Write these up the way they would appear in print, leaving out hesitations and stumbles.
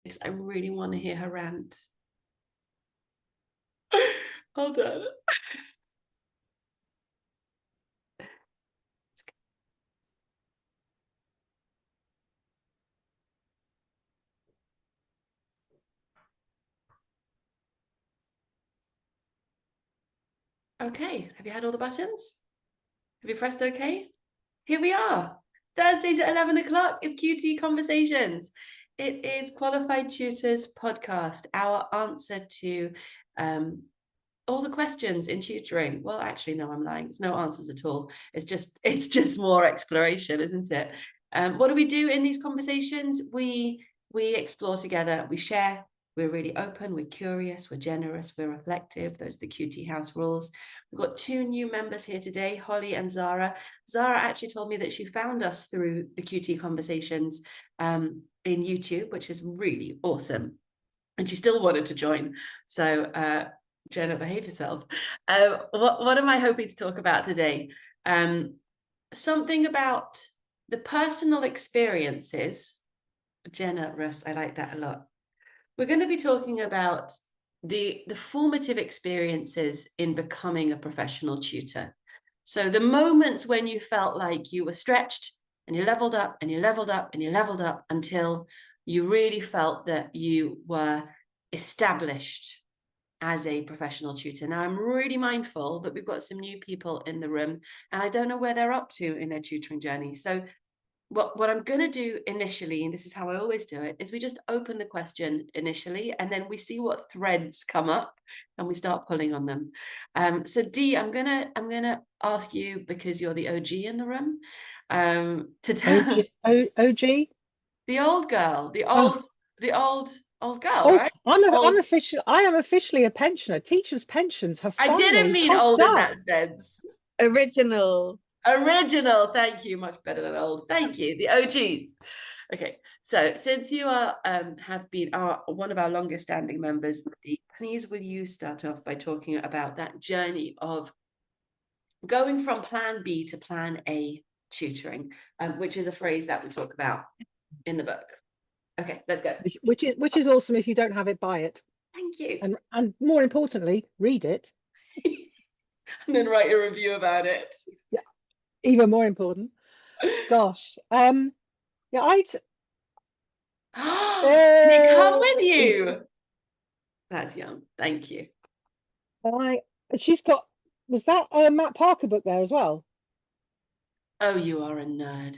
I really want to hear her rant. Hold on. Okay, have you had all the buttons? Have you pressed OK? Here we are. Thursdays at 11 o'clock is QT Conversations. It is Qualified Tutors podcast, our answer to all the questions in tutoring. Well, actually, no, I'm lying. It's no answers at all. It's just more exploration, isn't it? What do we do in these conversations? We explore together, we share, we're really open, we're curious, we're generous, we're reflective. Those are the QT house rules. We've got two new members here today, Holly and Zara. Zara actually told me that she found us through the QT conversations in YouTube, which is really awesome. And she still wanted to join. So Jenna, behave yourself. What am I hoping to talk about today? Something about the personal experiences. Jenna, Russ, I like that a lot. We're going to be talking about the formative experiences in becoming a professional tutor. So the moments when you felt like you were stretched and you leveled up and you leveled up and you leveled up until you really felt that you were established as a professional tutor. Now, I'm really mindful that we've got some new people in the room and I don't know where they're up to in their tutoring journey. So what I'm going to do initially, and this is how I always do it, is we just open the question initially and then we see what threads come up and we start pulling on them. So Dee, I'm gonna ask you, because you're the OG in the room, to tell OG? the old girl, Oh, the old girl, right? I'm Old. official. I am officially a pensioner. Teachers' pensions have I didn't finally mean cocked old in up. that sense. Original. Original, thank you. Much better than old. Thank you. The OGs. Okay, so since you are have been one of our longest standing members, please will you start off by talking about that journey of going from plan B to plan A tutoring, which is a phrase that we talk about in the book. Okay, let's go. Which is awesome if you don't have it, buy it. Thank you. And more importantly, read it. And then write a review about it. Yeah, even more important. Gosh. Yeah, They come uh, with you. That's young. Thank you. I she's got was that a Matt Parker book there as well? Oh, you are a nerd.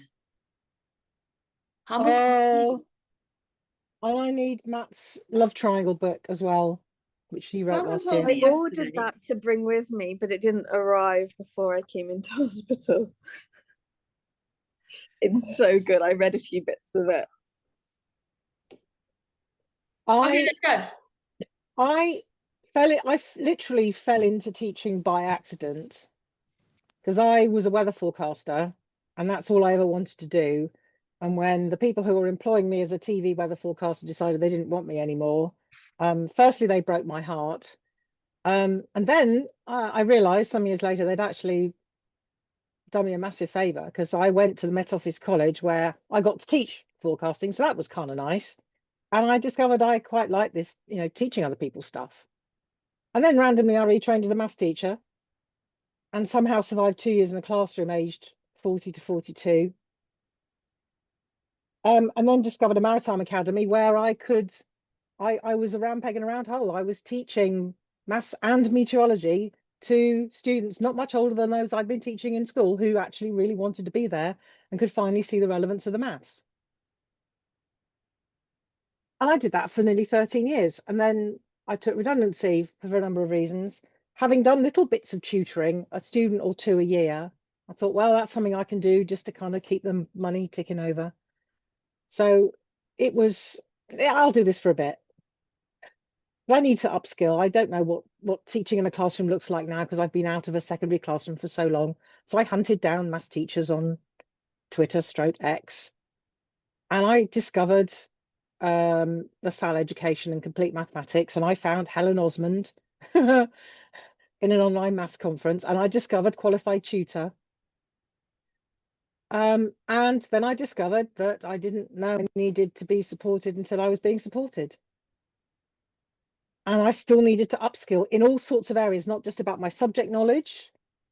Humble. Oh, and I need Matt's Love Triangle book as well, which he wrote Someone last told year. I me ordered yesterday. that to bring with me, but it didn't arrive before I came into hospital. It's so good. I read a few bits of it. Okay, I let's go. I literally fell into teaching by accident because I was a weather forecaster and that's all I ever wanted to do. And when the people who were employing me as a TV weather forecaster decided they didn't want me anymore, firstly, they broke my heart. And then I realized some years later they'd actually done me a massive favor because I went to the Met Office College where I got to teach forecasting. So that was kind of nice. And I discovered I quite like this, teaching other people stuff. And then randomly I retrained as a maths teacher and somehow survived 2 years in a classroom aged 40 to 42. And then discovered a maritime academy where I was a round peg in a round hole. I was teaching maths and meteorology to students not much older than those I'd been teaching in school who actually really wanted to be there and could finally see the relevance of the maths. And I did that for nearly 13 years. And then I took redundancy for a number of reasons. Having done little bits of tutoring, a student or two a year, I thought, well, that's something I can do just to kind of keep the money ticking over. So it was, yeah, I'll do this for a bit. But I need to upskill. I don't know what teaching in a classroom looks like now because I've been out of a secondary classroom for so long. So I hunted down maths teachers on Twitter, stroke X, and I discovered LaSalle Education and Complete Mathematics, and I found Helen Osmond in an online maths conference, and I discovered Qualified Tutor. And then I discovered that I didn't know I needed to be supported until I was being supported. And I still needed to upskill in all sorts of areas, not just about my subject knowledge,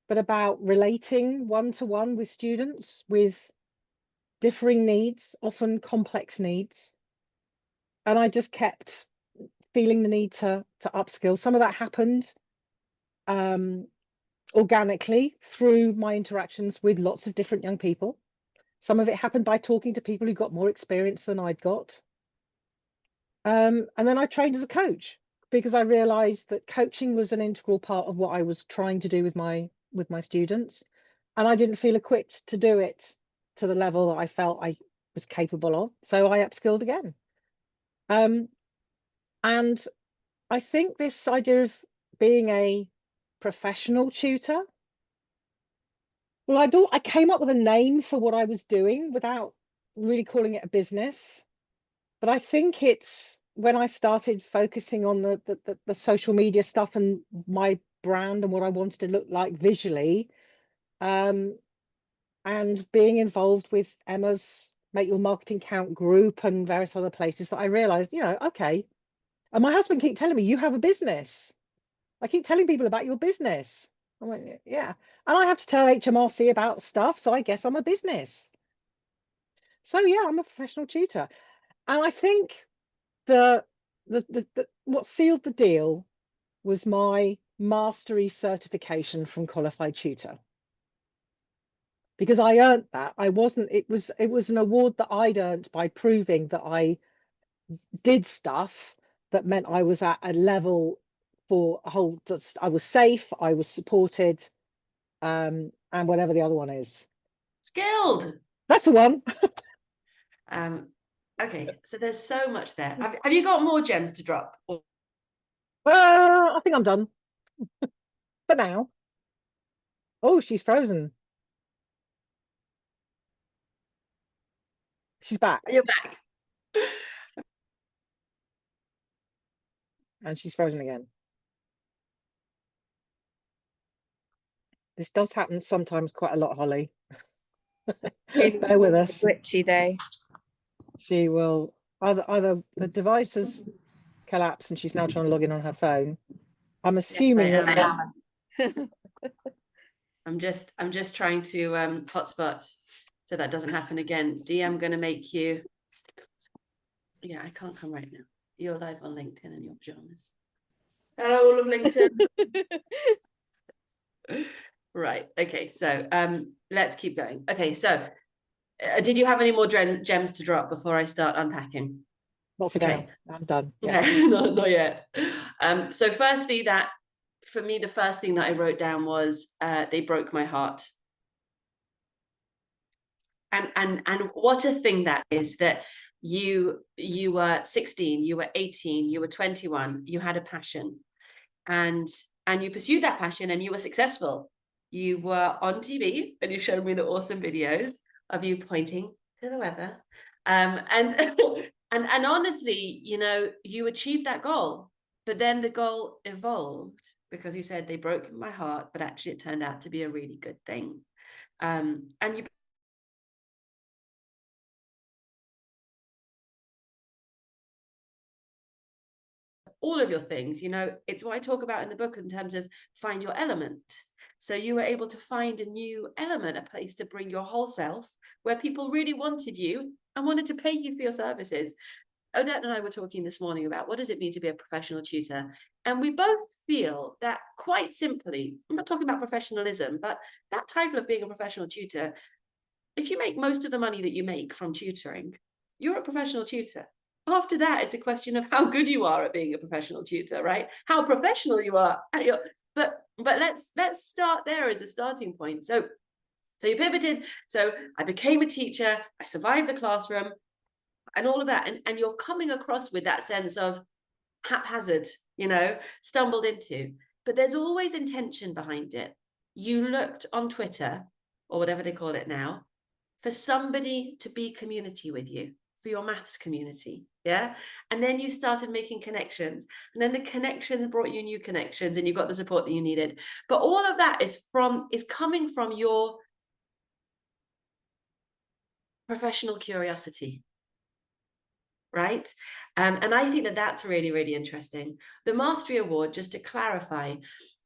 but about relating one-to-one with students with differing needs, often complex needs. And I just kept feeling the need to upskill. Some of that happened organically through my interactions with lots of different young people. Some of it happened by talking to people who got more experience than I'd got. And then I trained as a coach because I realized that coaching was an integral part of what I was trying to do with my students. And I didn't feel equipped to do it to the level that I felt I was capable of. So I upskilled again. And I think this idea of being a professional tutor, well, I came up with a name for what I was doing without really calling it a business. But I think it's when I started focusing on the social media stuff and my brand and what I wanted to look like visually, and being involved with Emma's Make Your Marketing Count group and various other places, that I realized, okay. And my husband kept telling me, you have a business. I keep telling people about your business. I went, yeah. And I have to tell HMRC about stuff, so I guess I'm a business. So yeah, I'm a professional tutor. And I think what sealed the deal was my mastery certification from Qualified Tutor, because I earned that. It was an award that I'd earned by proving that I did stuff that meant I was at a level for a whole, I was safe, I was supported, and whatever the other one is. Skilled. That's the one. Okay, so there's so much there. Have you got more gems to drop? I think I'm done for now. Oh, she's frozen. She's back. You're back. And she's frozen again. This does happen sometimes quite a lot, Holly. Bear with us. Glitchy day. She will either the device has collapsed and she's now trying to log in on her phone. I'm assuming Yes, I'm just trying to hotspot so that doesn't happen again. Dee, I'm going to make you. Yeah, I can't come right now. You're live on LinkedIn in your pajamas. Hello, all of LinkedIn. Right. Okay. So let's keep going. Okay. So did you have any more gems to drop before I start unpacking? Not for now. I'm done. Yeah. Not yet. So firstly, that for me, the first thing that I wrote down was they broke my heart. And what a thing that is, that you were 16, you were 18, you were 21, you had a passion, and you pursued that passion and you were successful. You were on TV and you showed me the awesome videos of you pointing to the weather. And honestly, you achieved that goal, but then the goal evolved because you said they broke my heart, but actually it turned out to be a really good thing. And you all of your things, it's what I talk about in the book in terms of find your element. So you were able to find a new element, a place to bring your whole self where people really wanted you and wanted to pay you for your services. Odette and I were talking this morning about what does it mean to be a professional tutor? And we both feel that, quite simply, I'm not talking about professionalism, but that title of being a professional tutor, if you make most of the money that you make from tutoring, you're a professional tutor. After that, it's a question of how good you are at being a professional tutor, right? How professional you are at your, but let's start there as a starting point. So you pivoted. So I became a teacher, I survived the classroom and all of that. And you're coming across with that sense of haphazard, stumbled into, but there's always intention behind it. You looked on Twitter or whatever they call it now for somebody to be community with you, for your maths community. Yeah. And then you started making connections, and then the connections brought you new connections and you got the support that you needed. But all of that is coming from your professional curiosity, right? And I think that that's really, really interesting. The Mastery Award, just to clarify,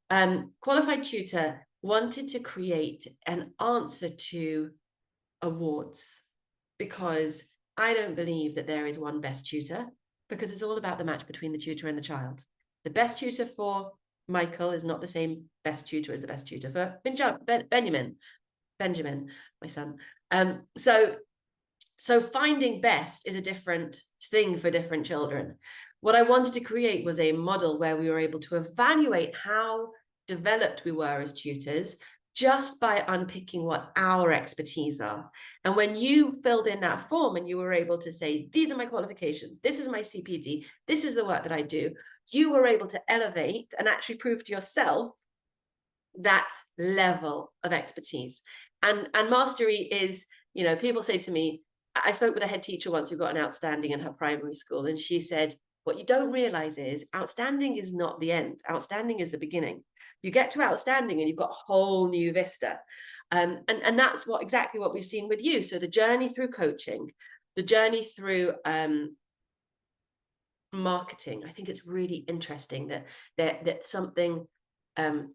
Qualified Tutor wanted to create an answer to awards, because I don't believe that there is one best tutor, because it's all about the match between the tutor and the child. The best tutor for Michael is not the same best tutor as the best tutor for Benjamin, my son. So finding best is a different thing for different children. What I wanted to create was a model where we were able to evaluate how developed we were as tutors just by unpicking what our expertise are. And when you filled in that form and you were able to say, these are my qualifications, this is my CPD, this is the work that I do, you were able to elevate and actually prove to yourself that level of expertise. And mastery is, you know, people say to me, I spoke with a head teacher once who got an outstanding in her primary school, and she said, what you don't realize is outstanding is not the end. Outstanding is the beginning. You get to outstanding and you've got a whole new vista. And that's exactly what we've seen with you. So the journey through coaching, the journey through marketing, I think it's really interesting that something,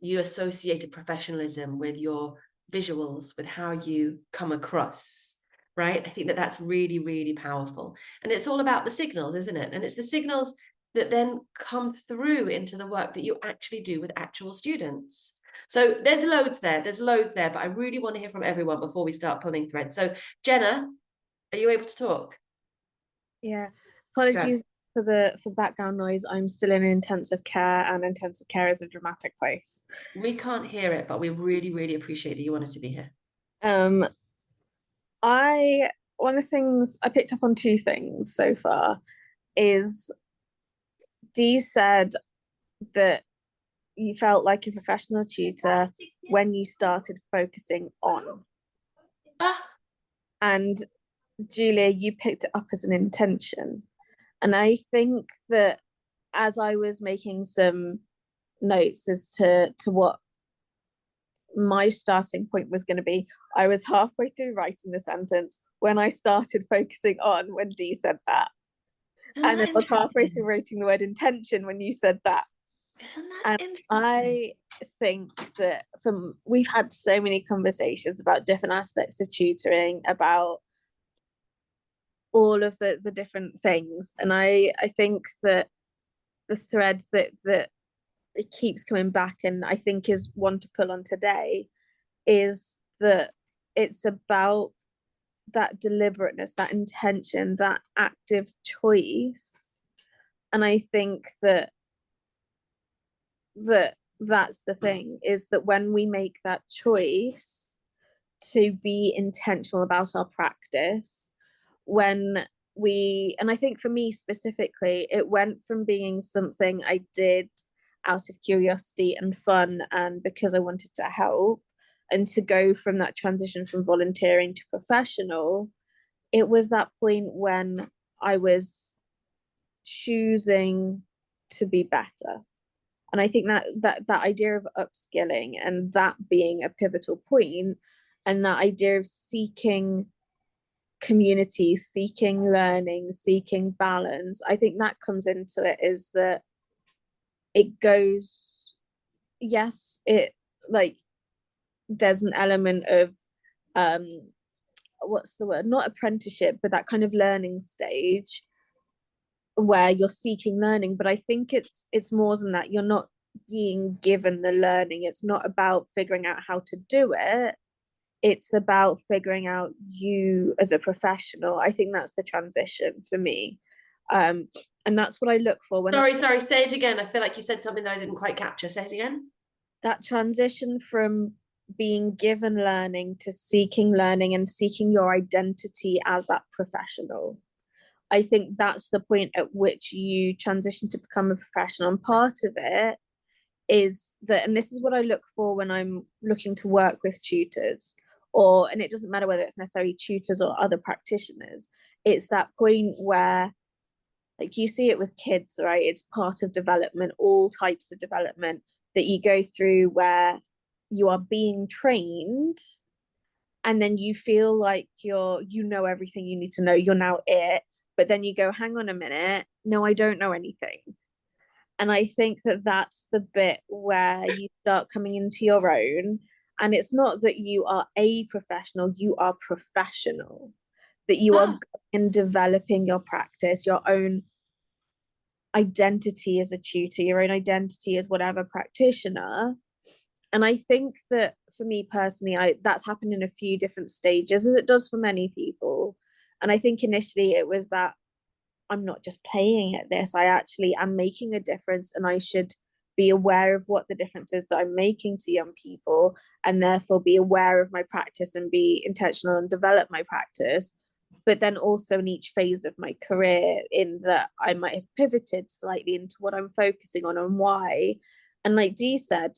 you associated professionalism with your visuals, with how you come across, right? I think that that's really, really powerful. And it's all about the signals, isn't it? And it's the signals that then come through into the work that you actually do with actual students. So there's loads there, but I really want to hear from everyone before we start pulling threads. So Jenna, are you able to talk? Yeah, apologies for background noise. I'm still in intensive care, and intensive care is a dramatic place. We can't hear it, but we really, really appreciate that you wanted to be here. One of the things I picked up on, two things so far, is Dee said that you felt like a professional tutor when you started focusing on. And Julia, you picked it up as an intention. And I think that as I was making some notes as to what my starting point was going to be, I was halfway through writing the sentence when I started focusing on when Dee said that. And I was halfway through writing the word intention when you said that. Isn't that and interesting? I think that we've had so many conversations about different aspects of tutoring, about all of the different things, and I think that the thread that it keeps coming back, and I think is one to pull on today, is that it's about that deliberateness, that intention, that active choice. And I think that's the thing, is that when we make that choice to be intentional about our practice, and I think for me specifically, it went from being something I did out of curiosity and fun and because I wanted to help, and to go from that transition from volunteering to professional, it was that point when I was choosing to be better. And I think that idea of upskilling and that being a pivotal point, and that idea of seeking community, seeking learning, seeking balance, I think that comes into it, is that it goes, yes, it, like, there's an element of what's the word, not apprenticeship, but that kind of learning stage where you're seeking learning. But I think it's more than that. You're not being given the learning. It's not about figuring out how to do it. It's about figuring out you as a professional. I think that's the transition for me. And that's what I look for when Sorry, say it again. I feel like you said something that I didn't quite capture. Say it again. That transition from being given learning to seeking learning and seeking your identity as that professional. I think that's the point at which you transition to become a professional. And part of it is that, and this is what I look for when I'm looking to work with tutors, and it doesn't matter whether it's necessarily tutors or other practitioners, it's that point where, like, you see it with kids, right? It's part of development, all types of development that you go through, where you are being trained and then you feel like you know everything you need to know, you're now it, but then you go, hang on a minute, no, I don't know anything. And I think that that's the bit where you start coming into your own. And it's not that you are a professional, you are professional, that you are in developing your practice, your own identity as a tutor, your own identity as whatever practitioner. And I think that for me personally, that's happened in a few different stages, as it does for many people. And I think initially it was that I'm not just playing at this, I actually am making a difference, and I should be aware of what the difference is that I'm making to young people, and therefore be aware of my practice and be intentional and develop my practice. But then also in each phase of my career, in that I might have pivoted slightly into what I'm focusing on and why. And like Dee said,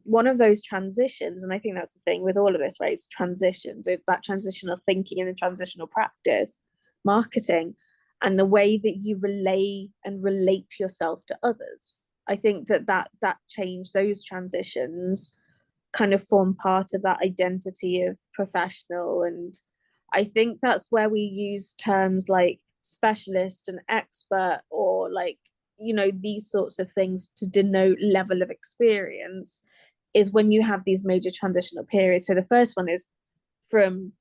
one of those transitions, and I think that's the thing with all of this, right? It's transitions, it's that transitional thinking and the transitional practice, marketing, and the way that you relay and relate yourself to others. I think that change, those transitions kind of form part of that identity of professional. And I think that's where we use terms like specialist and expert, or like, you know, these sorts of things to denote level of experience, is when you have these major transitional periods. So the first one is from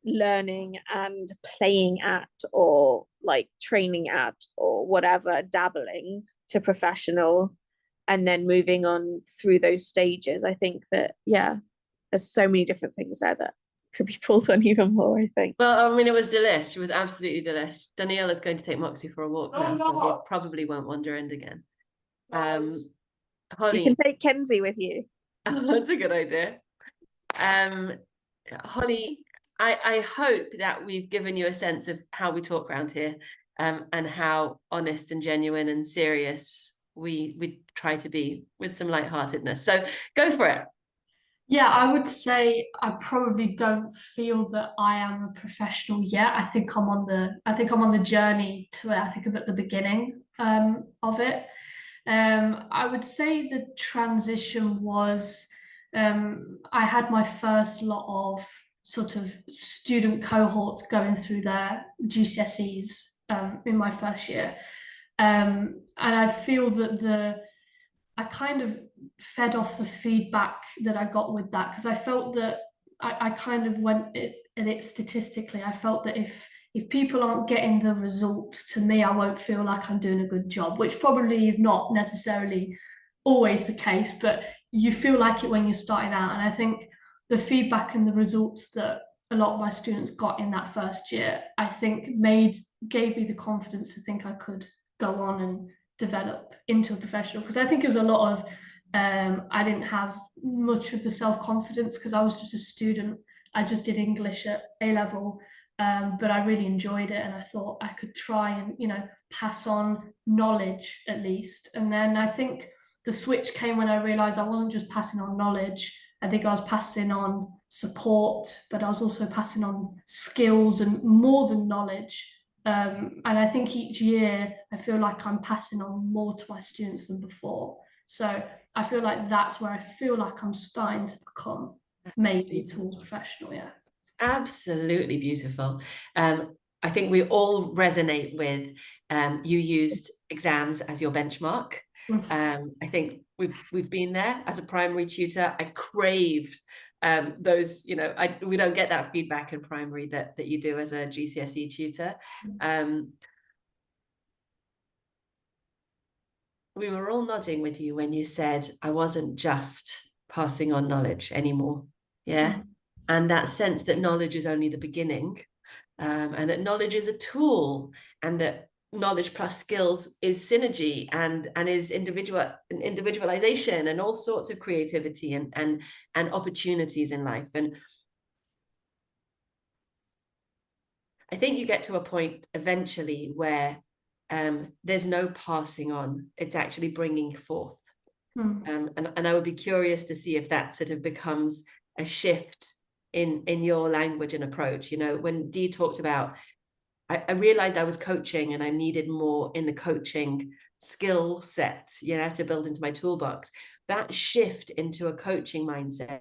learning and playing at, or like training at, or whatever, dabbling, to professional, and then moving on through those stages. I think that, yeah, there's so many different things there that could be pulled on even more, I think. Well, I mean, it was delish. It was absolutely delish. Danielle is going to take Moxie for a walk now, so he probably won't wander in again. Holly, you can take Kenzie with you. That's a good idea. Holly, I hope that we've given you a sense of how we talk around here, and how honest and genuine and serious we try to be, with some lightheartedness. So go for it. Yeah, I would say I probably don't feel that I am a professional yet. I think I'm on the journey to it. I think I'm at the beginning of it. I would say the transition was, I had my first lot of sort of student cohorts going through their GCSEs in my first year. And I feel that I kind of fed off the feedback that I got with that, because I felt that I kind of went at it statistically. I felt that if people aren't getting the results to me, I won't feel like I'm doing a good job, which probably is not necessarily always the case, but you feel like it when you're starting out. And I think the feedback and the results that a lot of my students got in that first year, I think gave me the confidence to think I could go on and develop into a professional. Because I think it was a lot of I didn't have much of the self-confidence because I was just a student. I just did English at A-level, but I really enjoyed it, and I thought I could try and, you know, pass on knowledge at least. And then I think the switch came when I realized I wasn't just passing on knowledge. I think I was passing on support, but I was also passing on skills and more than knowledge. And I think each year I feel like I'm passing on more to my students than before. So I feel like that's where I feel like I'm starting to become maybe towards professional. Yeah. Absolutely beautiful. I think we all resonate with, you used exams as your benchmark. I think we've been there as a primary tutor. I craved those, you know, we don't get that feedback in primary that you do as a GCSE tutor. We were all nodding with you when you said I wasn't just passing on knowledge anymore. Yeah. And that sense that knowledge is only the beginning, and that knowledge is a tool, and that knowledge plus skills is synergy and is individualization and all sorts of creativity and opportunities in life. And I think you get to a point eventually where there's no passing on, it's actually bringing forth. And I would be curious to see if that sort of becomes a shift in your language and approach. You know, when Dee talked about, I realized I was coaching and I needed more in the coaching skill set, you know, to build into my toolbox. That shift into a coaching mindset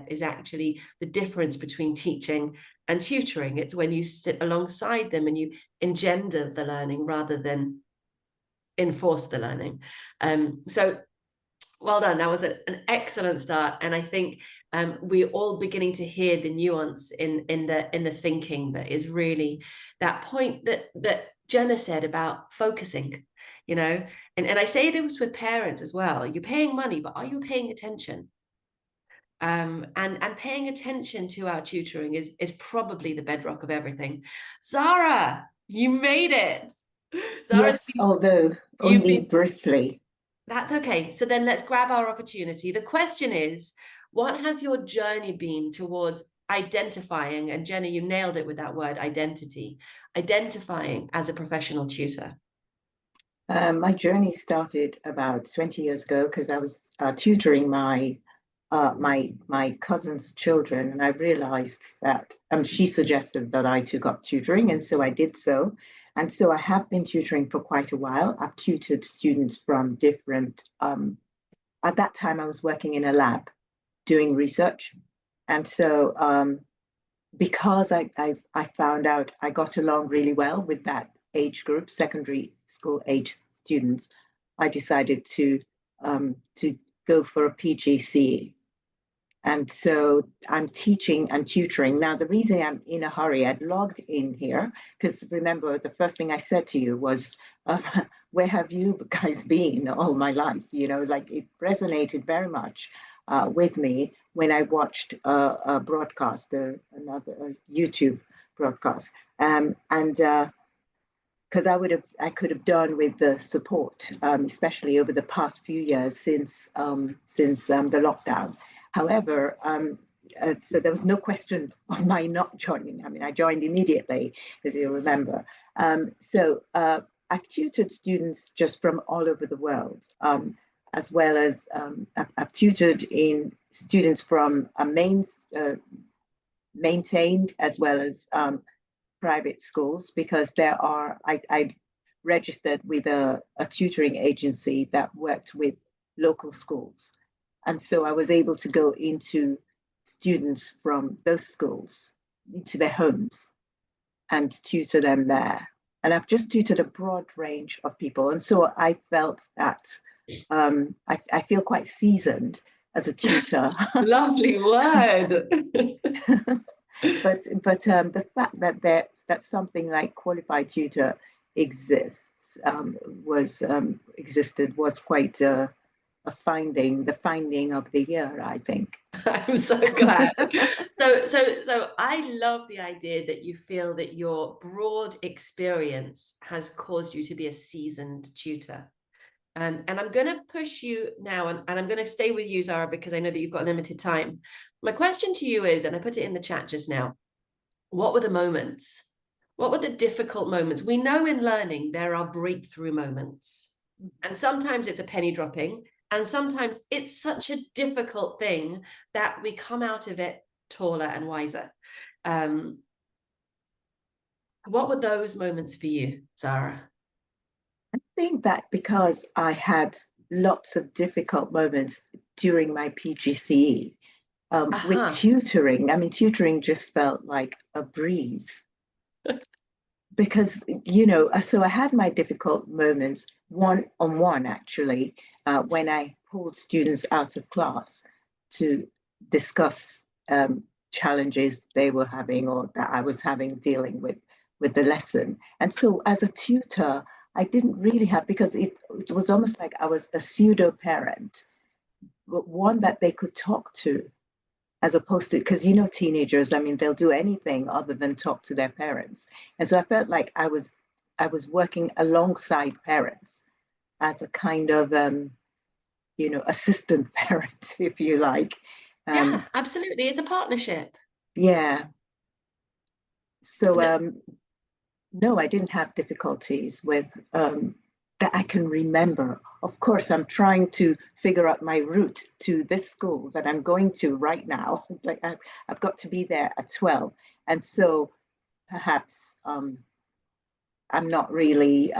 is actually the difference between teaching and tutoring. It's when you sit alongside them and you engender the learning rather than enforce the learning. So well done. That was an excellent start. And I think we're all beginning to hear the nuance in the thinking that is really that point that Jenna said about focusing, you know, and I say this with parents as well. You're paying money, but are you paying attention? And paying attention to our tutoring is probably the bedrock of everything. Zara, you made it. Zara, yes, although only briefly. That's okay. So then let's grab our opportunity. The question is, what has your journey been towards identifying, and Jenna, you nailed it with that word, identity, identifying as a professional tutor? My journey started about 20 years ago because I was tutoring my cousin's children, and I realized that she suggested that I took up tutoring, and so I did so. And so I have been tutoring for quite a while. I've tutored students from different, at that time I was working in a lab doing research. And so because I found out I got along really well with that age group, secondary school age students, I decided to go for a PGCE. And so I'm teaching and tutoring. Now, the reason I'm in a hurry, I'd logged in here, because remember, the first thing I said to you was, where have you guys been all my life? You know, like it resonated very much with me when I watched a broadcast, another YouTube broadcast. And because I could have done with the support, especially over the past few years since the lockdown. However, so there was no question of my not joining. I mean, I joined immediately, as you remember. So I've tutored students just from all over the world, as well as I've tutored in students from maintained as well as private schools, because I registered with a tutoring agency that worked with local schools. And so I was able to go into students from those schools, into their homes, and tutor them there. And I've just tutored a broad range of people. And so I felt that I feel quite seasoned as a tutor. Lovely word. but the fact that something like qualified tutor exists was quite the finding of the year, I think. I'm so glad. So I love the idea that you feel that your broad experience has caused you to be a seasoned tutor. And I'm going to push you now, and I'm going to stay with you, Zara, because I know that you've got limited time. My question to you is, and I put it in the chat just now, what were the moments? What were the difficult moments? We know in learning there are breakthrough moments, and sometimes it's a penny dropping, and sometimes it's such a difficult thing that we come out of it taller and wiser. What were those moments for you, Zara? I think that because I had lots of difficult moments during my PGCE, with tutoring, I mean, tutoring just felt like a breeze. Because, you know, so I had my difficult moments one-on-one, actually, when I pulled students out of class to discuss challenges they were having or that I was having dealing with the lesson. And so as a tutor, I didn't really have, because it was almost like I was a pseudo parent, but one that they could talk to, as opposed to, because you know, teenagers, I mean, they'll do anything other than talk to their parents. And so I felt like I was working alongside parents as a kind of, you know, assistant parent, if you like. Yeah, absolutely. It's a partnership. Yeah. So, no, I didn't have difficulties with that I can remember. Of course, I'm trying to figure out my route to this school that I'm going to right now. Like I've got to be there at 12. And so perhaps I'm not really,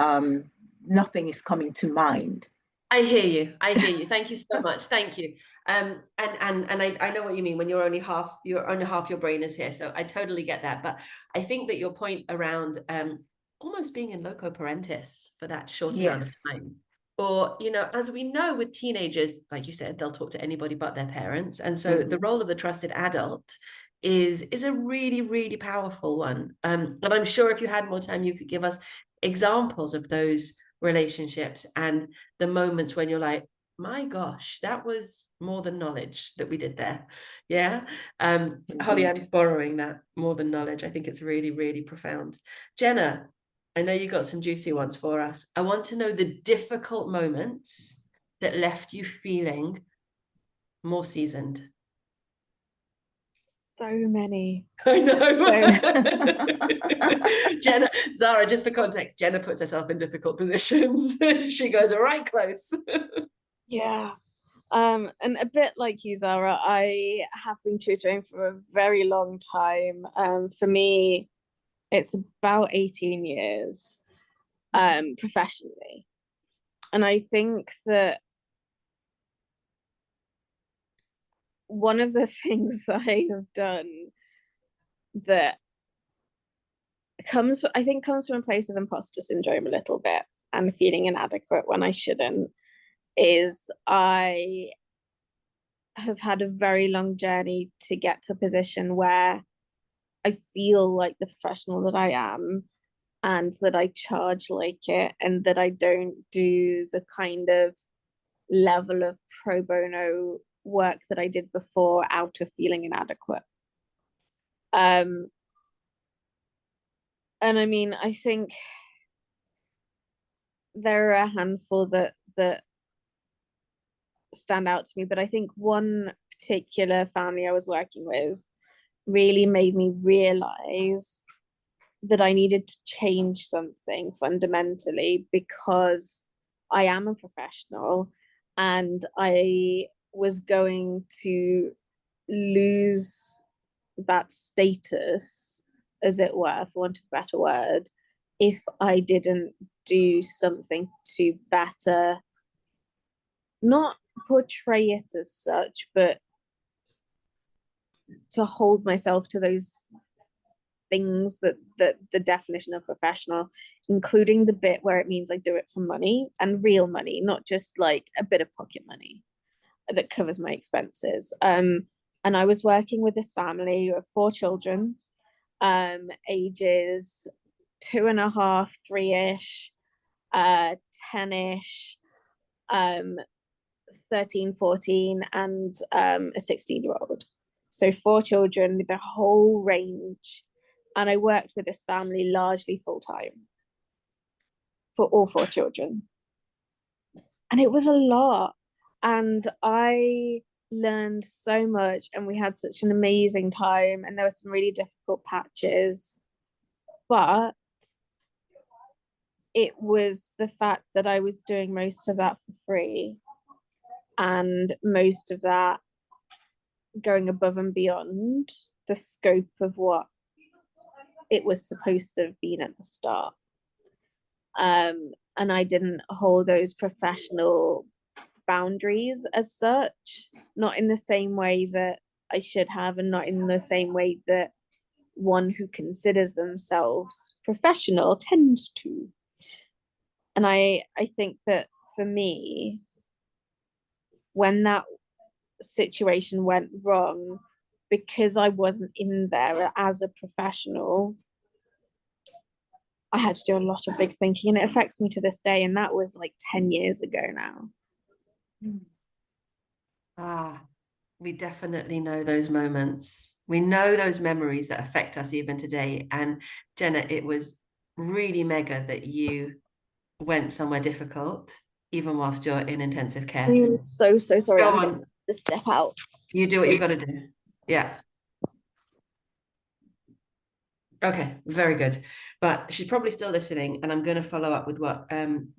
nothing is coming to mind. I hear you. I hear you. Thank you so much. Thank you. And I know what you mean when you're only half your brain is here. So I totally get that. But I think that your point around almost being in loco parentis for that short amount of Yes. time. Or, you know, as we know with teenagers, like you said, they'll talk to anybody but their parents. And so the role of the trusted adult is a really, really powerful one. And I'm sure if you had more time, you could give us examples of those relationships and the moments when you're like, my gosh, that was more than knowledge that we did there. Yeah. Holly, I'm borrowing that, more than knowledge. I think it's really, really profound. Jenna, I know you got some juicy ones for us. I want to know the difficult moments that left you feeling more seasoned. So many. I know. Jenna, Zara, just for context, Jenna puts herself in difficult positions. She goes right close. Yeah. And a bit like you, Zara, I have been tutoring for a very long time. For me, it's about 18 years, professionally. And I think that one of the things that I have done that comes from a place of imposter syndrome a little bit and feeling inadequate when I shouldn't, is I have had a very long journey to get to a position where I feel like the professional that I am, and that I charge like it, and that I don't do the kind of level of pro bono work that I did before out of feeling inadequate. And I mean, I think there are a handful that stand out to me, but I think one particular family I was working with really made me realize that I needed to change something fundamentally, because I am a professional and I was going to lose that status, as it were, for want of a better word, if I didn't do something to better, not portray it as such, but to hold myself to those things that the definition of professional, including the bit where it means I do it for money, and real money, not just like a bit of pocket money that covers my expenses. And I was working with this family of 4 children, ages 2.5, 3-ish, 10-ish, 13, 14, and a 16-year-old. So 4 children with the whole range. And I worked with this family largely full-time for all 4 children. And it was a lot. And I learned so much, and we had such an amazing time, and there were some really difficult patches. But it was the fact that I was doing most of that for free, and most of that going above and beyond the scope of what it was supposed to have been at the start. And I didn't hold those professional boundaries as such, not in the same way that I should have, and not in the same way that one who considers themselves professional tends to. And I think that for me, when that situation went wrong, because I wasn't in there as a professional, I had to do a lot of big thinking, and it affects me to this day. And that was like 10 years ago now. We definitely know those moments. We know those memories that affect us even today. And Jenna, it was really mega that you went somewhere difficult, even whilst you're in intensive care. I'm so sorry. Go I'm on. going to step out. You do what you've got to do. Yeah. Okay, very good. But she's probably still listening, and I'm going to follow up with what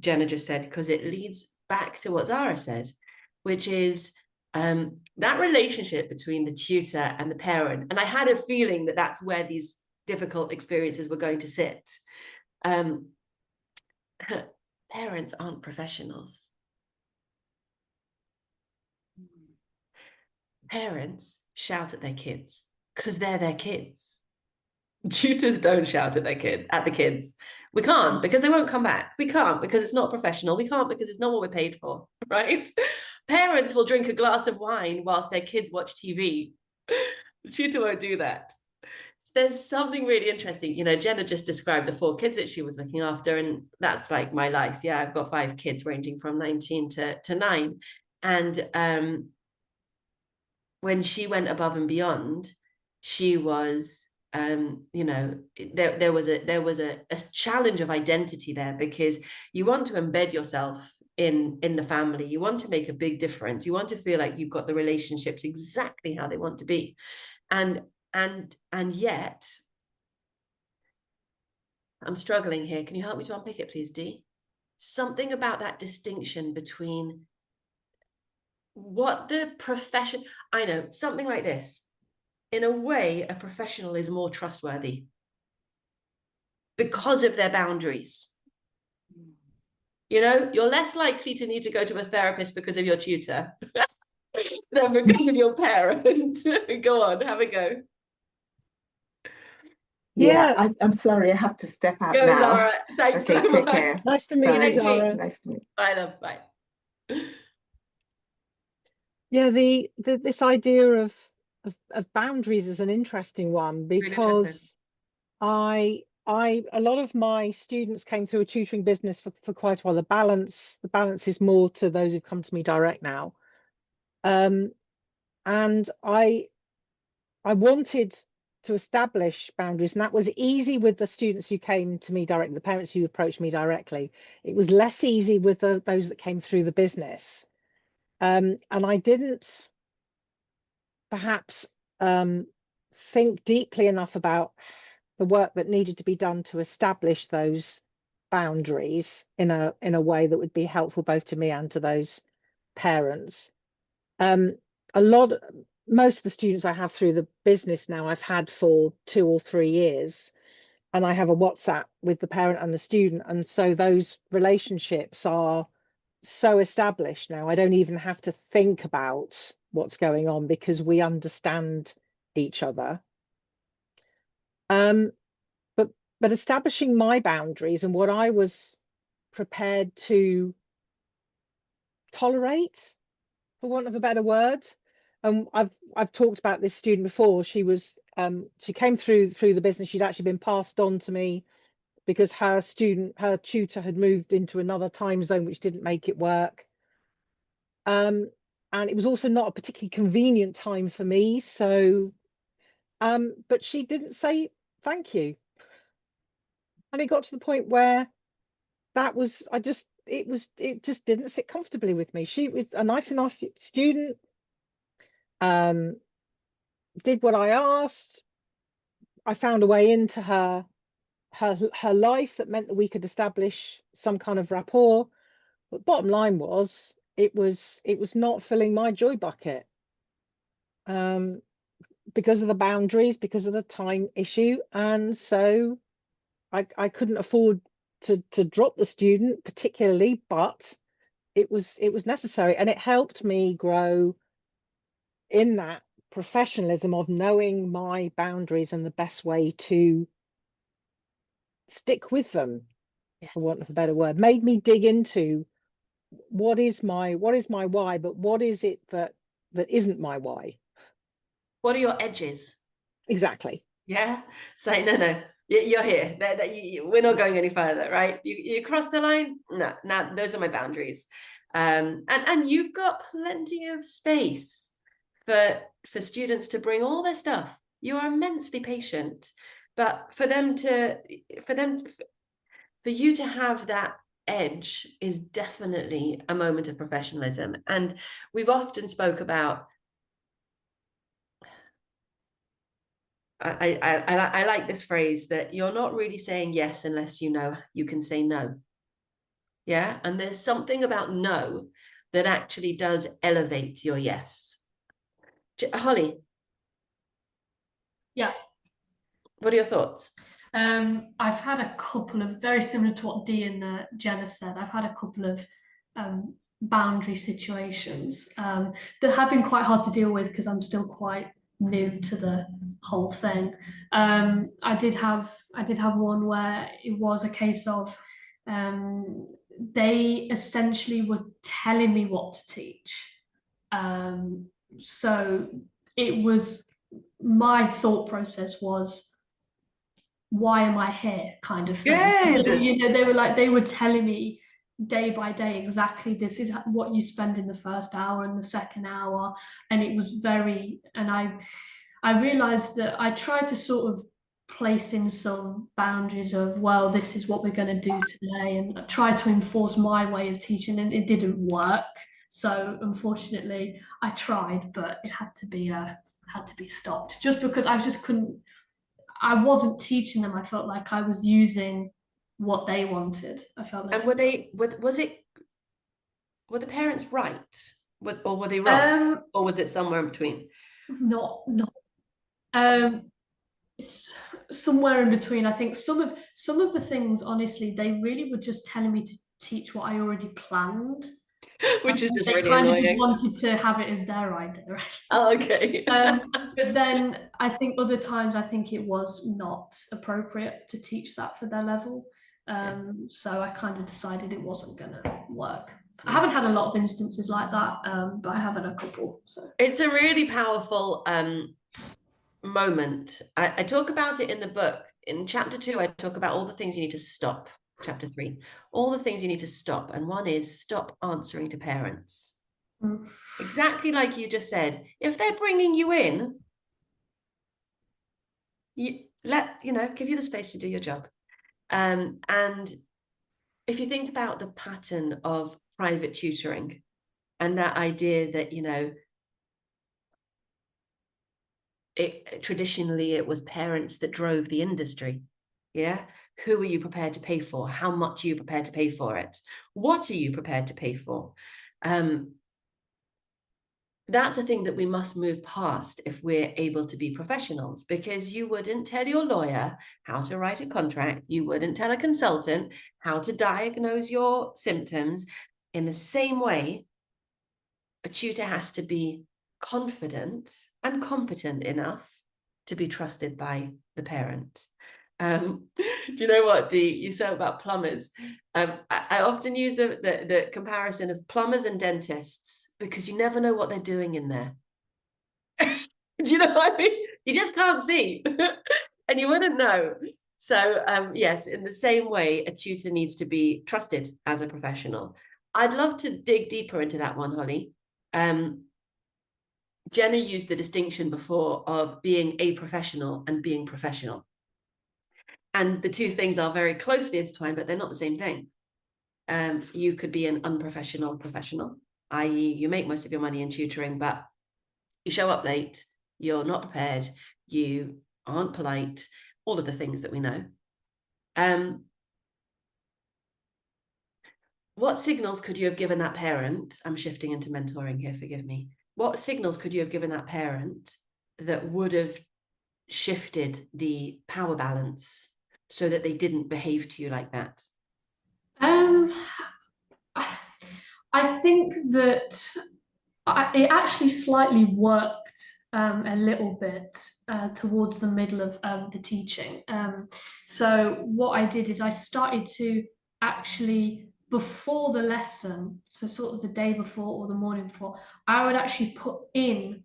Jenna just said, because it leads back to what Zara said, which is that relationship between the tutor and the parent. And I had a feeling that that's where these difficult experiences were going to sit. Parents aren't professionals. Parents shout at their kids because they're their kids. Tutors don't shout at the kids. We can't because they won't come back. We can't because it's not professional. We can't because it's not what we're paid for, right? Parents will drink a glass of wine whilst their kids watch TV. The tutor won't do that. There's something really interesting. You know, Jenna just described the 4 kids that she was looking after, and that's like my life. Yeah, I've got 5 kids ranging from 19 to 9. And when she went above and beyond, she was you know, there was a challenge of identity there, because you want to embed yourself in the family, you want to make a big difference, you want to feel like you've got the relationships exactly how they want to be, and yet I'm struggling here. Can you help me to unpick it, please, Dee? Something about that distinction between what the profession, I know, something like this. In a way, a professional is more trustworthy because of their boundaries. You know, you're less likely to need to go to a therapist because of your tutor than because of your parent. Go on, have a go. Yeah. I'm sorry, I have to step out Go, now. Zara. Thanks Okay, so take much. care. Nice to meet Bye. you, Zara. Nice to meet you. Bye, love. Bye. Yeah, this idea of boundaries is an interesting one, Really interesting. because a lot of my students came through a tutoring business for quite a while. The balance is more to those who've come to me direct now. And I wanted to establish boundaries, and that was easy with the students who came to me directly, the parents who approached me directly. It was less easy with those that came through the business. And I didn't perhaps think deeply enough about the work that needed to be done to establish those boundaries in a way that would be helpful both to me and to those parents. Most of the students I have through the business now I've had for 2 or 3 years, and I have a WhatsApp with the parent and the student, and so those relationships are so established now. I don't even have to think about what's going on because we understand each other. But establishing my boundaries and what I was prepared to tolerate, for want of a better word. I've talked about this student before. She came through the business. She'd actually been passed on to me because her tutor had moved into another time zone, which didn't make it work. And it was also not a particularly convenient time for me. So, but she didn't say thank you. And it got to the point where it just didn't sit comfortably with me. She was a nice enough student, did what I asked. I found a way into her life that meant that we could establish some kind of rapport. But bottom line was, it was not filling my joy bucket, because of the boundaries, because of the time issue, and so I couldn't afford to drop the student particularly, but it was necessary, and it helped me grow in that professionalism of knowing my boundaries and the best way to stick with them, for want of a better word. Made me dig into what is my why, but what is it that isn't my why. What are your edges? Exactly. Yeah. Say no. You're here. We're not going any further, right? You cross the line. No, those are my boundaries. And you've got plenty of space for students to bring all their stuff. You are immensely patient, but for you to have that edge is definitely a moment of professionalism. And we've often spoke about, I like this phrase, that you're not really saying yes unless you know you can say no. Yeah. And there's something about no that actually does elevate your yes. Holly. Yeah. What are your thoughts? I've had a couple of, very similar to what Dee and Jenna said, I've had a couple of boundary situations that have been quite hard to deal with because I'm still quite new to the whole thing. I did have one where it was a case of they essentially were telling me what to teach. So it was, my thought process was, why am I here, kind of thing. Good. You know, they were telling me day by day exactly, this is what you spend in the first hour and the second hour, and it was very, and I realized that I tried to sort of place in some boundaries of, well, this is what we're going to do today, and try to enforce my way of teaching, and it didn't work. So unfortunately, I tried, but it had to be stopped, just because I just couldn't. I wasn't teaching them. I felt like I was using what they wanted. I felt like. And were the parents right? Or were they wrong? Or was it somewhere in between? Not. It's somewhere in between. I think some of the things, honestly, they really were just telling me to teach what I already planned. Which is just they really kind annoying. of just wanted to have it as their idea. Oh, okay. But then I think other times I think it was not appropriate to teach that for their level. So I kind of decided it wasn't gonna work. I haven't had a lot of instances like that, but I have had a couple. So it's a really powerful moment. I talk about it in the book. In chapter 2, I talk about all the things you need to stop. Chapter 3, all the things you need to stop. And one is stop answering to parents. Exactly like you just said. If they're bringing you in, give you the space to do your job. And if you think about the pattern of private tutoring and that idea that, traditionally it was parents that drove the industry. Yeah. Who are you prepared to pay for? How much are you prepared to pay for it? What are you prepared to pay for? That's a thing that we must move past if we're able to be professionals, because you wouldn't tell your lawyer how to write a contract. You wouldn't tell a consultant how to diagnose your symptoms. In the same way, a tutor has to be confident and competent enough to be trusted by the parent. Do you know what, Dee? You said about plumbers. I often use the comparison of plumbers and dentists, because you never know what they're doing in there. Do you know what I mean? You just can't see and you wouldn't know. So yes, in the same way, a tutor needs to be trusted as a professional. I'd love to dig deeper into that one, Holly. Jenna used the distinction before of being a professional and being professional. And the two things are very closely intertwined, but they're not the same thing. You could be an unprofessional professional, i.e. you make most of your money in tutoring, but you show up late, you're not prepared, you aren't polite, all of the things that we know. What signals could you have given that parent? I'm shifting into mentoring here, forgive me. What signals could you have given that parent that would have shifted the power balance so that they didn't behave to you like that? I think that it actually slightly worked a little bit towards the middle of the teaching. So what I did is I started to actually, before the lesson, so sort of the day before or the morning before, I would actually put in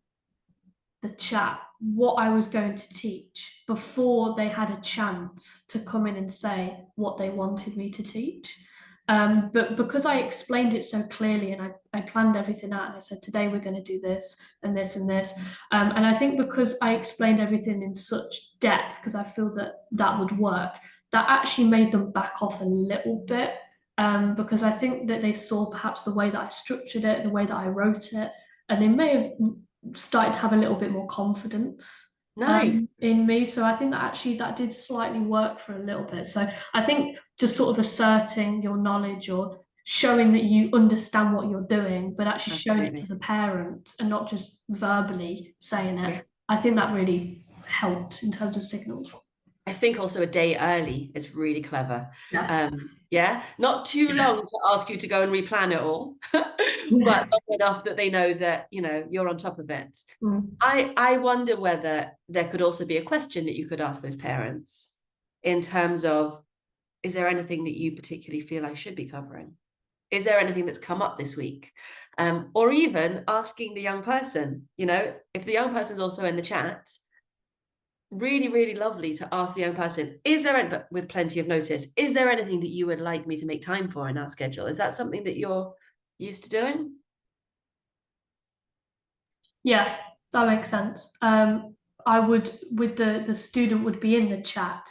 the chat what I was going to teach before they had a chance to come in and say what they wanted me to teach. But because I explained it so clearly and I planned everything out and I said, today we're going to do this and this and this. And I think because I explained everything in such depth, because I feel that that would work, that actually made them back off a little bit. Because I think that they saw perhaps the way that I structured it, the way that I wrote it, and they may have started to have a little bit more confidence in me. So I think that actually that did slightly work for a little bit. So I think just sort of asserting your knowledge or showing that you understand what you're doing, but actually showing it to the parent and not just verbally saying it. Yeah. I think that really helped in terms of signals. I think also a day early is really clever. Yeah. Yeah, not too long to ask you to go and replan it all. but long enough that they know that, you know, you're on top of it. I wonder whether there could also be a question that you could ask those parents in terms of, is there anything that you particularly feel I should be covering? Is there anything that's come up this week? Or even asking the young person, you know, if the young person's also in the chat, really, really lovely to ask the young person, is there, but with plenty of notice, is there anything that you would like me to make time for in our schedule? Is that something that you're used to doing? Yeah, that makes sense. I would, with the student would be in the chat.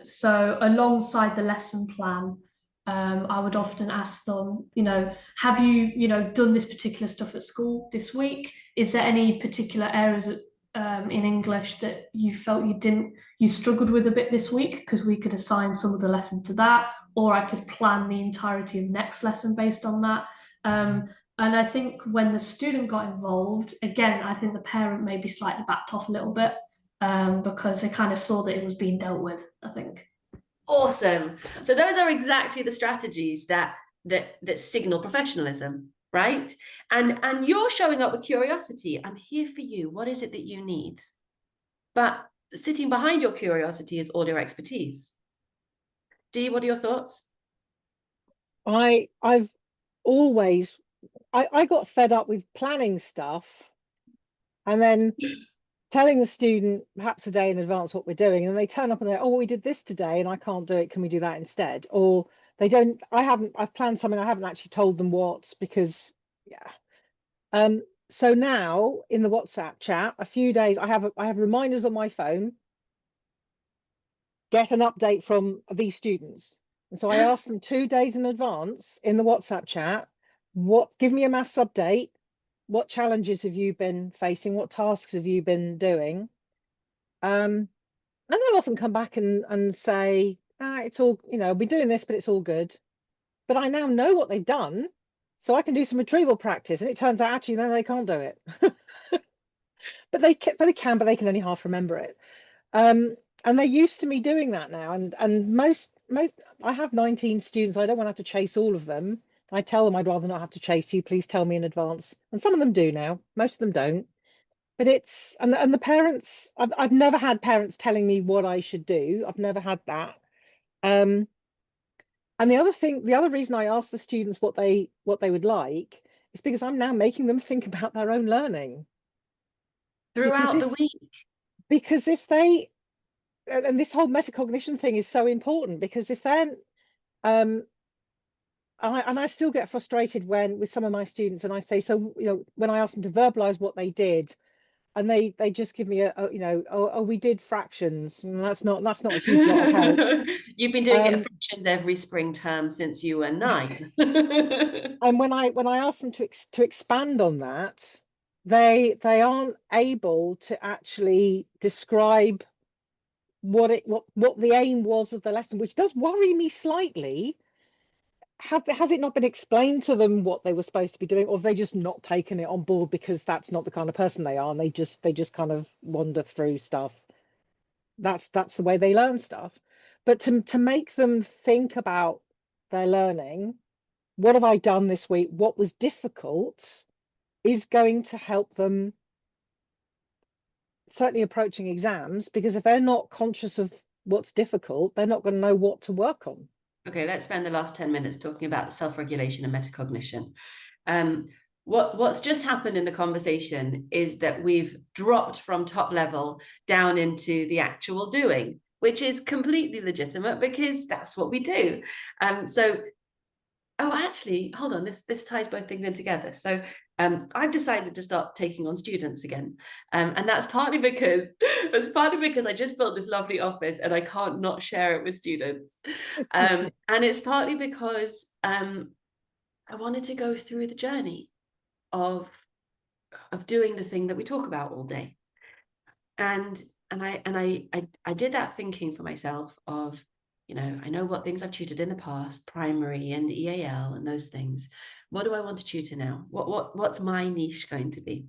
So alongside the lesson plan, I would often ask them, you know, have you, you know, done this particular stuff at school this week? Is there any particular areas in English that you felt you struggled with a bit this week? Because we could assign some of the lesson to that, or I could plan the entirety of next lesson based on that. And I think when the student got involved, again, I think the parent maybe slightly backed off a little bit because they kind of saw that it was being dealt with, I think. Awesome. So those are exactly the strategies that signal professionalism, right? And you're showing up with curiosity. I'm here for you. What is it that you need? But sitting behind your curiosity is all your expertise. Dee, what are your thoughts? I've always I got fed up with planning stuff and then telling the student perhaps a day in advance what we're doing, and they turn up and they're, oh, we did this today and I can't do it, can we do that instead? Or they don't, I've planned something, I haven't actually told them what, because so now in the WhatsApp chat, a few days I have reminders on my phone, get an update from these students. And so I asked them 2 days in advance in the WhatsApp chat, give me a maths update. What challenges have you been facing? What tasks have you been doing? And they'll often come back and say, it's all, you know, we're doing this, but it's all good. But I now know what they've done, so I can do some retrieval practice. And it turns out actually, no, they can't do it. but they can, but they can only half remember it. And they're used to me doing that now. And most I have 19 students. I don't want to have to chase all of them. I tell them I'd rather not have to chase you. Please tell me in advance. And some of them do now. Most of them don't. But it's and the parents. I've never had parents telling me what I should do. I've never had that. And the other reason I ask the students what they would like is because I'm now making them think about their own learning Throughout the week. Because if they, and this whole metacognition thing is so important, because if they're I still get frustrated when with some of my students and I say, so, you know, when I ask them to verbalize what they did, and they just give me a you know, oh, we did fractions, and that's not a huge lot of help. You've been doing it at fractions every spring term since you were 9. And when I ask them to expand on that, they aren't able to actually describe what the aim was of the lesson, which does worry me slightly. Has it not been explained to them what they were supposed to be doing, or have they just not taken it on board because that's not the kind of person they are, and they just kind of wander through stuff? That's the way they learn stuff. But to make them think about their learning, what have I done this week? What was difficult is going to help them, certainly approaching exams, because if they're not conscious of what's difficult, they're not going to know what to work on. Okay, let's spend the last 10 minutes talking about self-regulation and metacognition. What's just happened in the conversation is that we've dropped from top level down into the actual doing, which is completely legitimate because that's what we do. Actually, hold on, this ties both things in together. So I've decided to start taking on students again. And that's partly because I just built this lovely office and I can't not share it with students. And it's partly because I wanted to go through the journey of doing the thing that we talk about all day. And I did that thinking for myself of, you know, I know what things I've tutored in the past, primary and EAL and those things. What do I want to tutor now? What's my niche going to be?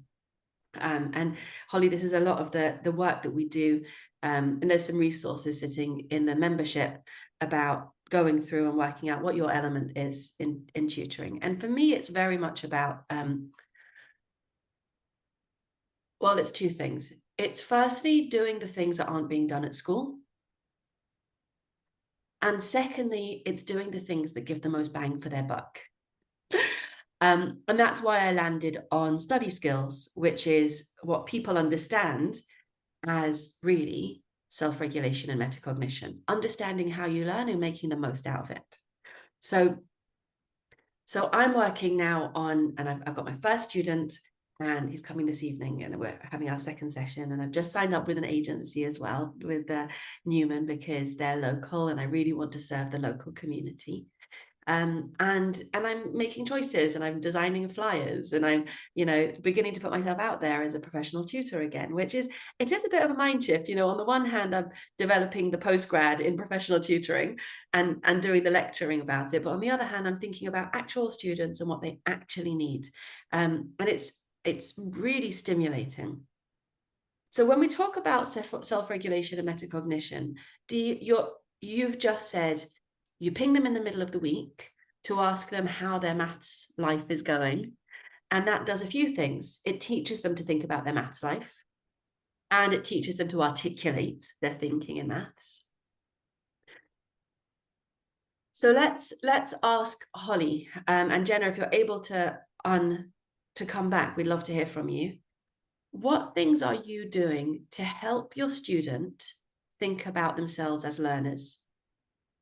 And Holly, this is a lot of the work that we do. And there's some resources sitting in the membership about going through and working out what your element is in tutoring. And for me, it's very much about, well, it's two things. It's firstly doing the things that aren't being done at school. And secondly, it's doing the things that give the most bang for their buck. And that's why I landed on study skills, which is what people understand as really self-regulation and metacognition, understanding how you learn and making the most out of it. So I'm working now on, and I've got my first student, and he's coming this evening, and we're having our second session, and I've just signed up with an agency as well, with Newman, because they're local and I really want to serve the local community. And I'm making choices, and I'm designing flyers, and I'm, you know, beginning to put myself out there as a professional tutor again, it is a bit of a mind shift. You know, on the one hand, I'm developing the postgrad in professional tutoring and doing the lecturing about it, but on the other hand, I'm thinking about actual students and what they actually need, and it's really stimulating. So when we talk about self-regulation and metacognition, you've just said you ping them in the middle of the week to ask them how their maths life is going. And that does a few things. It teaches them to think about their maths life, and it teaches them to articulate their thinking in maths. So let's ask Holly, and Jenna, if you're able to come back, we'd love to hear from you. What things are you doing to help your student think about themselves as learners,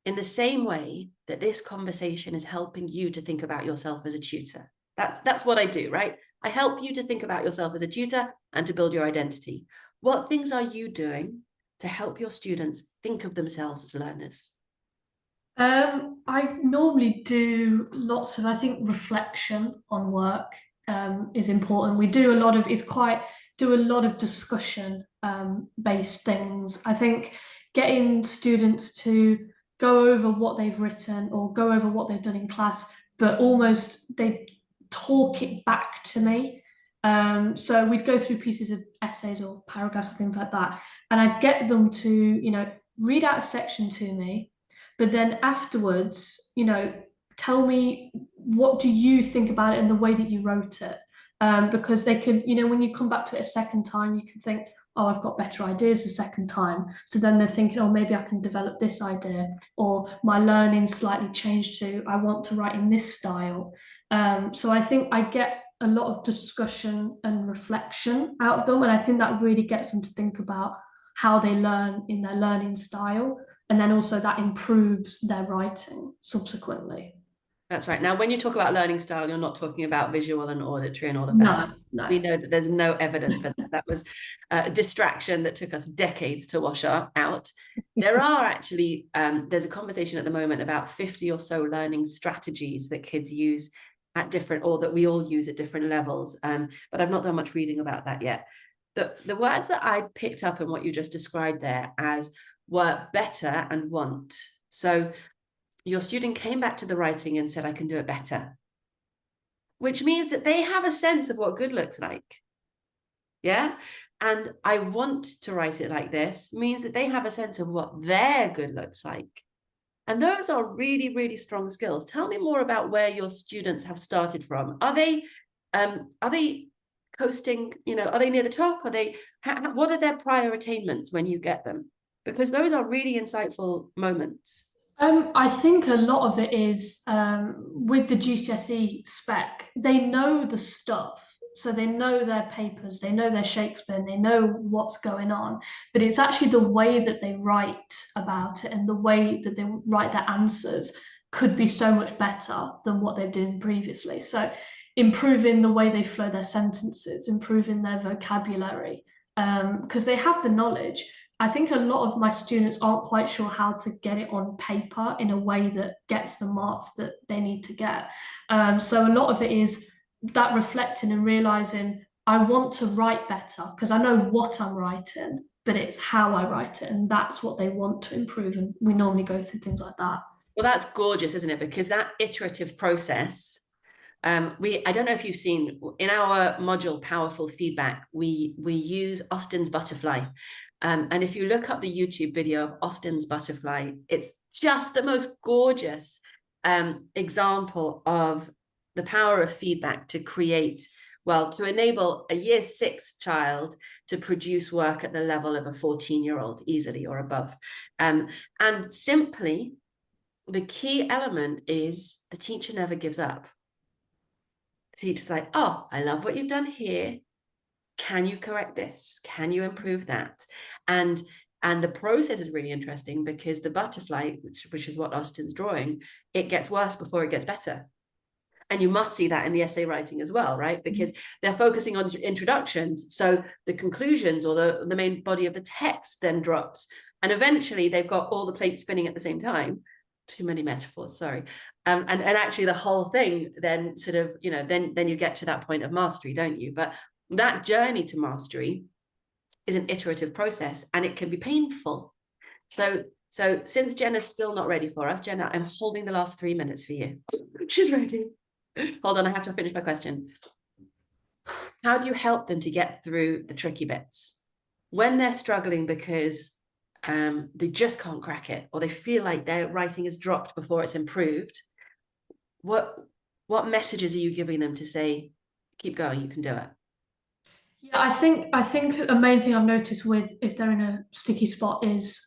in the same way that this conversation is helping you to think about yourself as a tutor? That's what I do, right? I help you to think about yourself as a tutor and to build your identity. What things are you doing to help your students think of themselves as learners? I normally do lots of, I think, reflection on work is important. We do a lot of discussion based things. I think getting students to go over what they've written or go over what they've done in class, but almost they talk it back to me. So we'd go through pieces of essays or paragraphs and things like that, and I'd get them to, you know, read out a section to me, but then afterwards, you know, tell me, what do you think about it and the way that you wrote it? Because they can, you know, when you come back to it a second time, you can think, oh, I've got better ideas the second time. So then they're thinking, oh, maybe I can develop this idea, or my learning slightly changed to, I want to write in this style. So I think I get a lot of discussion and reflection out of them. And I think that really gets them to think about how they learn in their learning style. And then also that improves their writing subsequently. That's right. Now, when you talk about learning style, you're not talking about visual and auditory and all of that. No. We know that there's no evidence for that. That was a distraction that took us decades to wash out. There are actually, there's a conversation at the moment about 50 or so learning strategies that kids use at different, or that we all use at different levels. But I've not done much reading about that yet. The words that I picked up and what you just described there as were better and want. So your student came back to the writing and said, I can do it better, which means that they have a sense of what good looks like. Yeah. And I want to write it like this means that they have a sense of what their good looks like. And those are really, really strong skills. Tell me more about where your students have started from. Are they coasting, you know, are they near the top? What are their prior attainments when you get them? Because those are really insightful moments. I think a lot of it is with the GCSE spec, they know the stuff. So they know their papers, they know their Shakespeare, and they know what's going on. But it's actually the way that they write about it and the way that they write their answers could be so much better than what they've done previously. So improving the way they flow their sentences, improving their vocabulary, because they have the knowledge. I think a lot of my students aren't quite sure how to get it on paper in a way that gets the marks that they need to get. So a lot of it is that reflecting and realizing I want to write better because I know what I'm writing, but it's how I write it. And that's what they want to improve. And we normally go through things like that. Well, that's gorgeous, isn't it? Because that iterative process, I don't know if you've seen in our module, Powerful Feedback, we use Austin's butterfly. And if you look up the YouTube video of Austin's butterfly, it's just the most gorgeous example of the power of feedback to create, well, to enable a year 6 child to produce work at the level of a 14-year-old easily or above. And simply, the key element is the teacher never gives up. The teacher's like, oh, I love what you've done here. Can you correct this? Can you improve that? And the process is really interesting because the butterfly, which is what Austin's drawing, it gets worse before it gets better. And you must see that in the essay writing as well, right? Because they're focusing on introductions. So the conclusions or the main body of the text then drops. And eventually they've got all the plates spinning at the same time. Too many metaphors, sorry. And actually the whole thing then sort of, you know, then you get to that point of mastery, don't you? But that journey to mastery is an iterative process and it can be painful. So since Jenna's still not ready for us, Jenna, I'm holding the last 3 minutes for you. She's ready. Hold on, I have to finish my question. How do you help them to get through the tricky bits when they're struggling because they just can't crack it, or they feel like their writing is dropped before it's improved? What messages are you giving them to say, keep going, you can do it? Yeah, I think a main thing I've noticed with if they're in a sticky spot is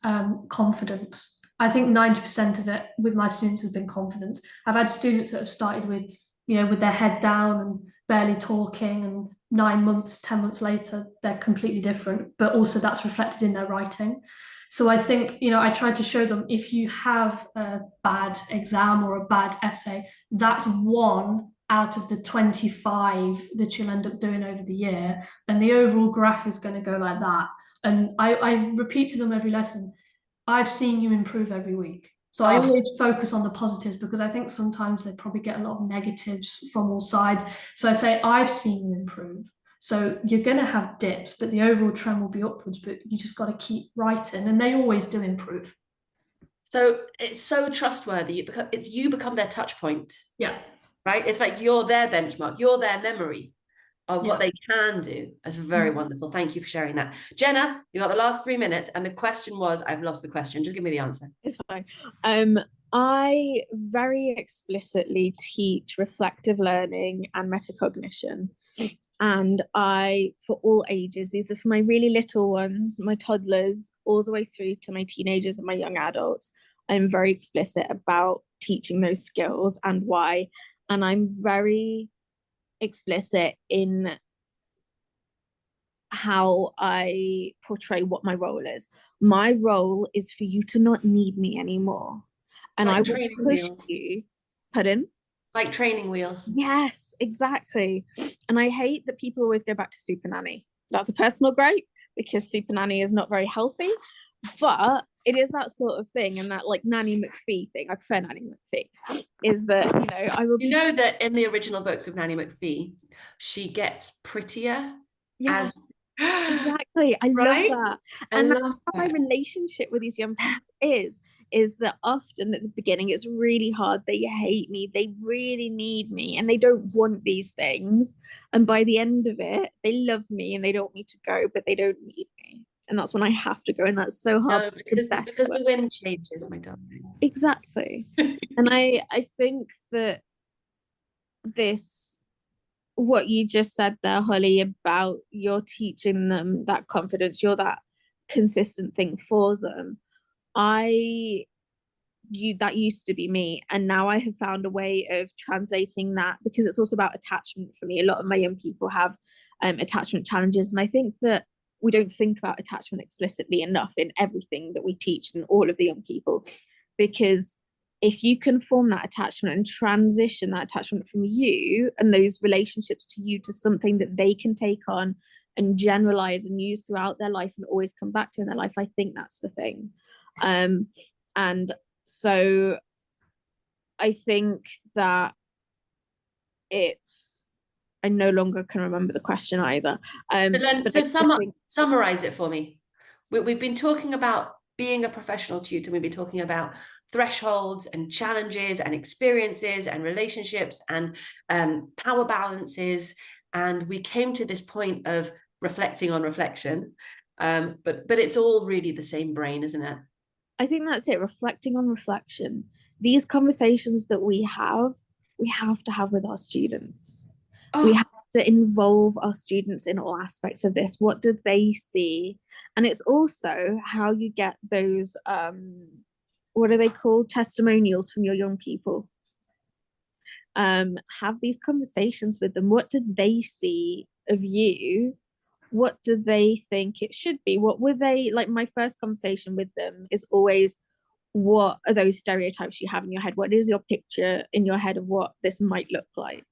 confidence. I think 90% of it with my students has been confidence. I've had students that have started with, you know, with their head down and barely talking, and 9 months, 10 months later, they're completely different, but also that's reflected in their writing. So I think, you know, I try to show them if you have a bad exam or a bad essay, that's one out of the 25 that you'll end up doing over the year, and the overall graph is going to go like that. And I repeat to them every lesson, I've seen you improve every week. So I always focus on the positives, because I think sometimes they probably get a lot of negatives from all sides. So I say, I've seen you improve. So you're going to have dips, but the overall trend will be upwards, but you just got to keep writing, and they always do improve. So it's so trustworthy because it's you become their touch point. Yeah. Right? It's like you're their benchmark, you're their memory of what they can do. That's very wonderful. Thank you for sharing that. Jenna, you got the last 3 minutes, and the question was, I've lost the question. Just give me the answer. It's fine. I very explicitly teach reflective learning and metacognition. And for all ages, these are for my really little ones, my toddlers, all the way through to my teenagers and my young adults. I'm very explicit about teaching those skills and why. And I'm very explicit in how I portray what my role is. My role is for you to not need me anymore. And like I will push you. Pardon? Like training wheels. Yes, exactly. And I hate that people always go back to Super Nanny. That's a personal gripe, because Super Nanny is not very healthy. But it is that sort of thing, and that like Nanny McPhee thing. I prefer Nanny McPhee. Is that, you know, I will. You know that in the original books of Nanny McPhee, she gets prettier. Yeah, exactly. I love that, and that's how my relationship with these young people is that often at the beginning it's really hard. They hate me. They really need me, and they don't want these things. And by the end of it, they love me and they don't want me to go, but they don't need me. And that's when I have to go, and that's so hard. No, because the wind changes, my darling. Exactly. And I think that what you just said there, Holly, about you're teaching them that confidence, you're that consistent thing for them. That used to be me, and now I have found a way of translating that, because it's also about attachment for me. A lot of my young people have attachment challenges, and I think that we don't think about attachment explicitly enough in everything that we teach and all of the young people, because if you can form that attachment and transition that attachment from you and those relationships to you to something that they can take on and generalize and use throughout their life and always come back to in their life, I think that's the thing. And so I think that I no longer can remember the question either. Summarize it for me. We've been talking about being a professional tutor. We've been talking about thresholds and challenges and experiences and relationships and power balances. And we came to this point of reflecting on reflection. But it's all really the same brain, isn't it? I think that's it. Reflecting on reflection. These conversations that we have to have with our students. We have to involve our students in all aspects of this. What do they see? And it's also how you get those, what are they called? Testimonials from your young people. Have these conversations with them. What did they see of you? What do they think it should be? What were they like? My first conversation with them is always, what are those stereotypes you have in your head? What is your picture in your head of what this might look like?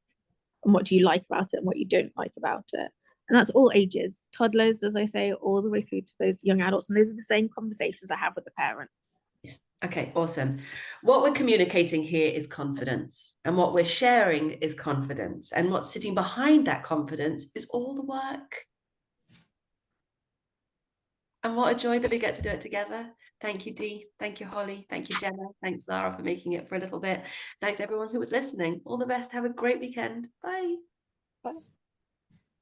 And what do you like about it and what you don't like about it? And that's all ages, toddlers, as I say, all the way through to those young adults. And those are the same conversations I have with the parents. Yeah. Okay, awesome. What we're communicating here is confidence, and what we're sharing is confidence, and what's sitting behind that confidence is all the work. And what a joy that we get to do it together. Thank you, Dee. Thank you, Holly. Thank you, Gemma. Thanks, Zara, for making it for a little bit. Thanks, everyone who was listening. All the best. Have a great weekend. Bye. Bye.